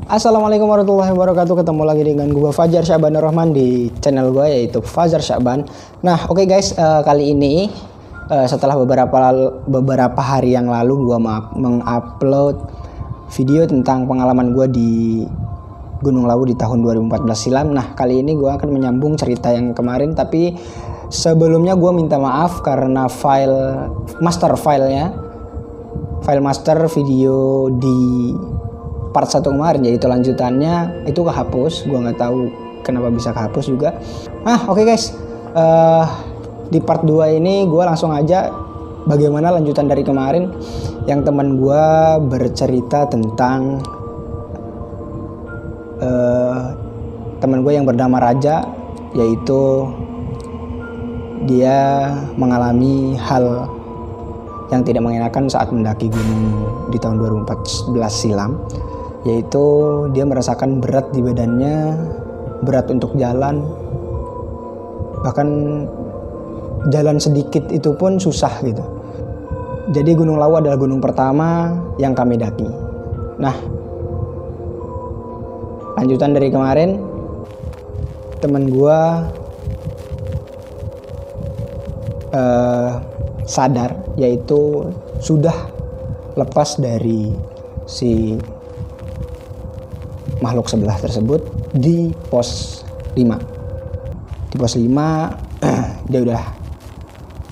Assalamualaikum warahmatullahi wabarakatuh. Ketemu lagi dengan gue Fajar Syaban Rahman di channel gue yaitu Fajar Syaban. Nah, oke guys, kali ini setelah beberapa hari yang lalu gue mengupload video tentang pengalaman gue di Gunung Lawu di tahun 2014 silam. Nah, kali ini gue akan menyambung cerita yang kemarin, tapi sebelumnya gue minta maaf karena file master video di part 1 kemarin, yaitu lanjutannya itu kehapus. Gue nggak tahu kenapa bisa kehapus juga. Oke guys, di part 2 ini gue langsung aja bagaimana lanjutan dari kemarin yang teman gue bercerita tentang teman gue yang bernama Raja, yaitu dia mengalami hal yang tidak mengenakan saat mendaki gunung di tahun 2014 silam, yaitu dia merasakan berat di badannya, berat untuk jalan, bahkan jalan sedikit itu pun susah gitu. Jadi Gunung Lawu adalah gunung pertama yang kami daki. Nah, lanjutan dari kemarin, temen gua sadar, yaitu sudah lepas dari si makhluk sebelah tersebut di pos 5. Di pos 5 dia udah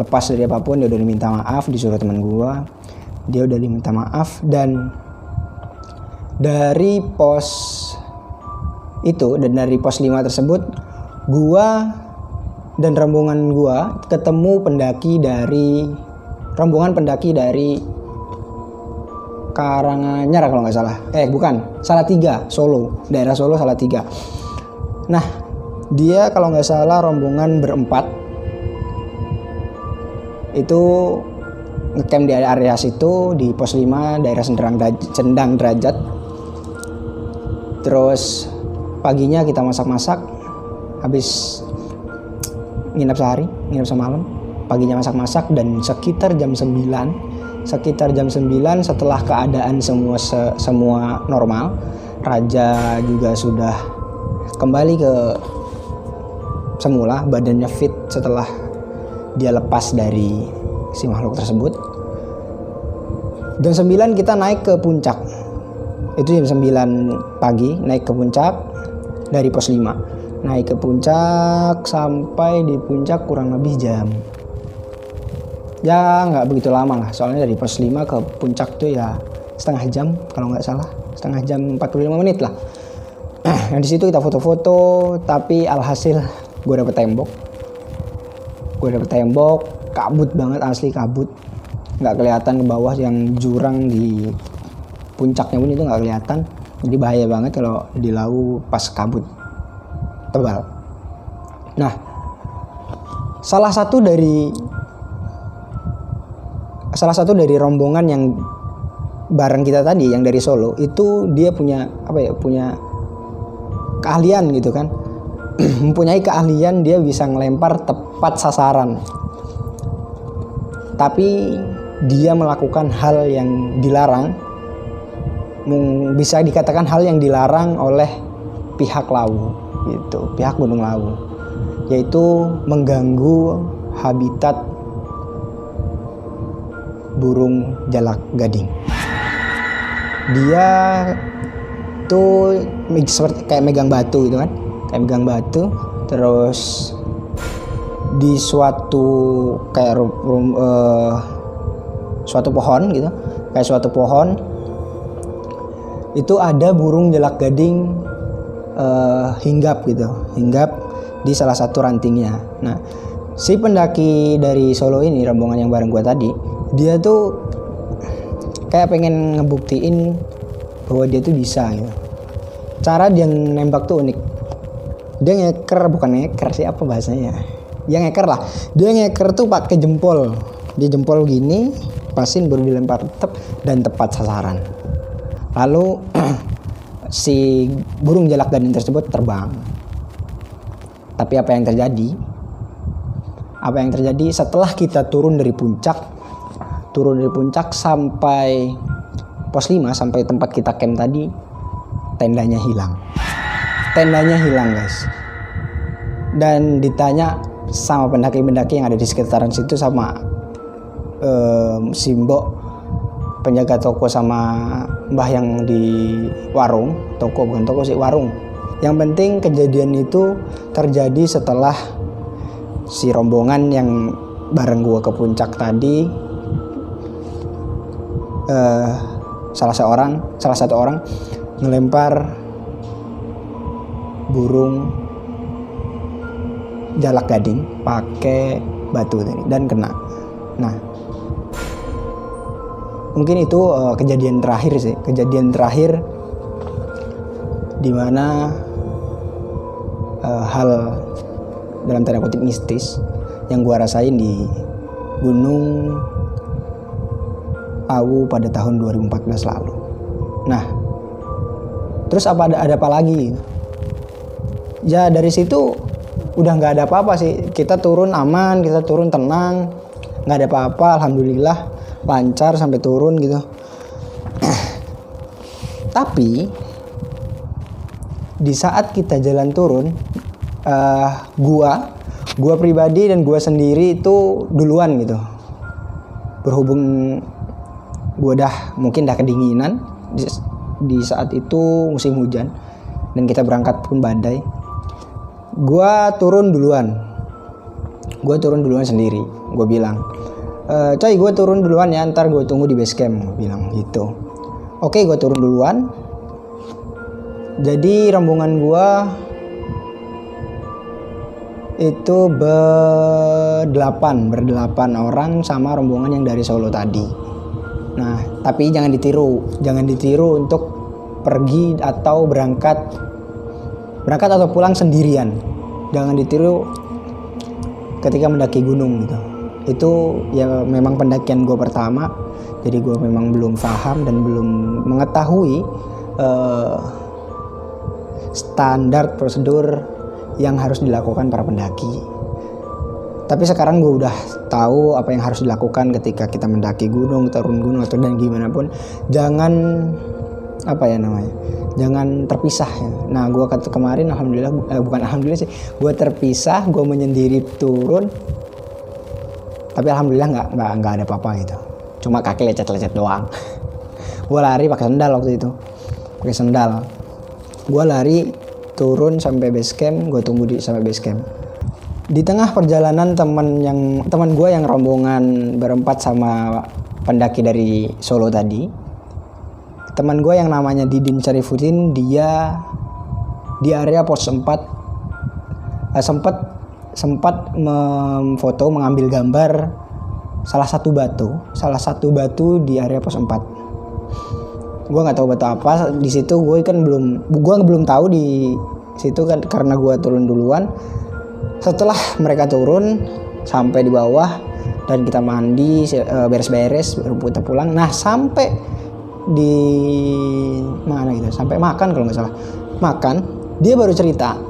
lepas dari apapun, dia udah diminta maaf, disuruh teman gua, dia udah diminta maaf. Dan dari pos itu dan dari pos 5 tersebut, gua dan rombongan gua ketemu rombongan pendaki dari Karanganyar kalau nggak salah. Salatiga, Solo, daerah Solo Salatiga. Nah, dia kalau nggak salah rombongan berempat itu ngecamp di area situ di pos 5 daerah Sendang Derajat. Terus paginya kita masak-masak, habis nginap semalam, paginya masak-masak, dan sekitar jam 9 setelah keadaan semua normal, Raja juga sudah kembali ke semula, badannya fit setelah dia lepas dari si makhluk tersebut. Jam 9 kita naik ke puncak. Itu jam 9 pagi naik ke puncak dari pos 5. Naik ke puncak, sampai di puncak kurang lebih nggak begitu lama lah, soalnya dari pos 5 ke puncak tuh ya setengah jam kalau nggak salah, setengah jam 45 menit lah. Nah, di situ kita foto-foto, tapi alhasil gue dapet tembok, kabut banget, asli kabut, nggak kelihatan ke bawah, yang jurang di puncaknya pun itu nggak kelihatan. Jadi bahaya banget kalau di Lawu pas kabut tebal. Nah, salah satu dari rombongan yang bareng kita tadi, yang dari Solo itu, dia punya keahlian gitu kan. Mempunyai keahlian, dia bisa ngelempar tepat sasaran. Tapi dia melakukan hal yang dilarang, bisa dikatakan hal yang dilarang oleh pihak Lawu, gitu, pihak Gunung Lawu, yaitu mengganggu habitat burung jalak gading. Dia tuh seperti kayak megang batu gitu kan, terus di suatu pohon gitu, kayak suatu pohon itu ada burung jalak gading hinggap di salah satu rantingnya. Nah, si pendaki dari Solo ini, rombongan yang bareng gue tadi, dia tuh kayak pengen ngebuktiin bahwa dia tuh bisa gitu. Cara dia nembak tuh unik. Dia bukan ngeker sih, apa bahasanya? Ya ngeker lah. Dia ngeker tuh pakai jempol. Dia jempol gini, pasin, baru dilempar dan tepat sasaran. Lalu si burung jalak gading tersebut terbang. Tapi apa yang terjadi setelah kita turun dari puncak sampai pos 5, sampai tempat kita camp tadi, tendanya hilang. Tendanya hilang guys. Dan ditanya sama pendaki-pendaki yang ada di sekitaran situ, sama Simbok penjaga toko, sama mbah yang di warung, toko bukan toko sih, warung. Yang penting kejadian itu terjadi setelah si rombongan yang bareng gua ke puncak tadi, salah satu orang ngelempar burung jalak gading pakai batu tadi dan kena. Nah, mungkin itu kejadian terakhir di mana hal dalam tanda kutip mistis yang gua rasain di Gunung Lawu pada tahun 2014 lalu. Nah, terus ada apa lagi? Ya dari situ udah nggak ada apa-apa sih. Kita turun aman, kita turun tenang, nggak ada apa-apa, alhamdulillah lancar sampai turun gitu. Tapi di saat kita jalan turun, gua pribadi dan gua sendiri itu duluan gitu. Berhubung gua mungkin dah kedinginan di saat itu musim hujan dan kita berangkat pun badai. Gua turun duluan sendiri. Gua bilang, coy, gue turun duluan ya, ntar gue tunggu di base camp, gue bilang gitu. Oke, gue turun duluan. Jadi rombongan gue itu berdelapan orang sama rombongan yang dari Solo tadi. Nah, tapi jangan ditiru untuk pergi atau berangkat atau pulang sendirian. Jangan ditiru ketika mendaki gunung gitu. Itu ya memang pendakian gue pertama, jadi gue memang belum paham dan belum mengetahui standar prosedur yang harus dilakukan para pendaki. Tapi sekarang gue udah tahu apa yang harus dilakukan ketika kita mendaki gunung, turun gunung atau dan gimana pun, jangan jangan terpisah ya. Nah, gue kemarin gue terpisah, gue menyendiri turun. Tapi alhamdulillah nggak ada apa-apa gitu. Cuma kaki lecet-lecet doang. Gue lari pakai sendal waktu itu. Gue lari turun sampai base camp, gue tunggu sampai base camp. Di tengah perjalanan teman gue yang rombongan berempat sama pendaki dari Solo tadi, teman gue yang namanya Didin Syarifuddin, dia di area pos 4 sempat memfoto, mengambil gambar salah satu batu di area pos 4. Gue nggak tahu batu apa di situ. Gue belum tahu di situ kan, karena gue turun duluan. Setelah mereka turun sampai di bawah dan kita mandi, beres-beres, baru kita pulang. Nah, sampai di mana gitu, sampai makan kalau nggak salah. Makan, dia baru cerita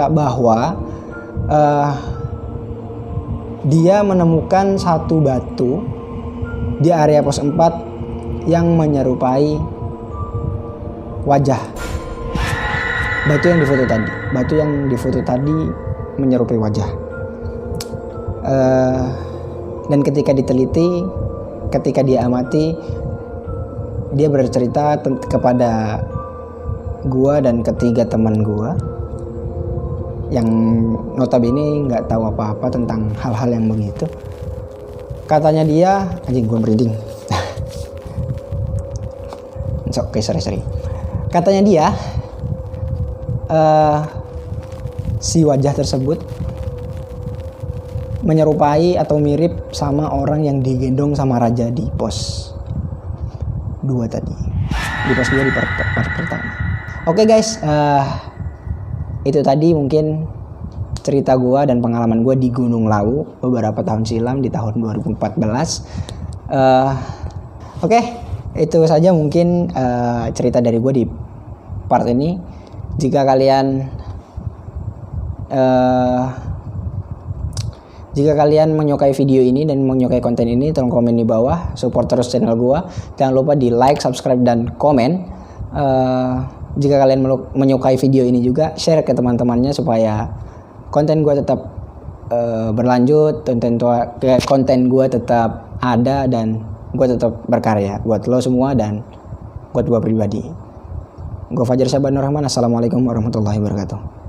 bahwa dia menemukan satu batu di area pos 4 yang menyerupai wajah. Batu yang difoto tadi menyerupai wajah. Dan ketika diteliti, ketika dia amati, dia bercerita kepada gua dan ketiga teman gua yang notabene nggak tahu apa-apa tentang hal-hal yang begitu. Katanya dia, anjing gua merinding. Sorry. Katanya dia, si wajah tersebut menyerupai atau mirip sama orang yang digendong sama raja di pos 2 tadi. Di pos 2 di part pertama. Oke guys, itu tadi mungkin cerita gue dan pengalaman gue di Gunung Lawu beberapa tahun silam di tahun 2014. Oke, itu saja mungkin cerita dari gue di part ini. Jika kalian menyukai video ini dan menyukai konten ini, tolong komen di bawah, support terus channel gue. Jangan lupa di like, subscribe, dan komen. Jika kalian menyukai video ini juga, share ke teman-temannya supaya konten gue tetap berlanjut, konten gue tetap ada, dan gue tetap berkarya buat lo semua dan buat gue pribadi. Gue Fajar Sabanur Rahman. Assalamualaikum warahmatullahi wabarakatuh.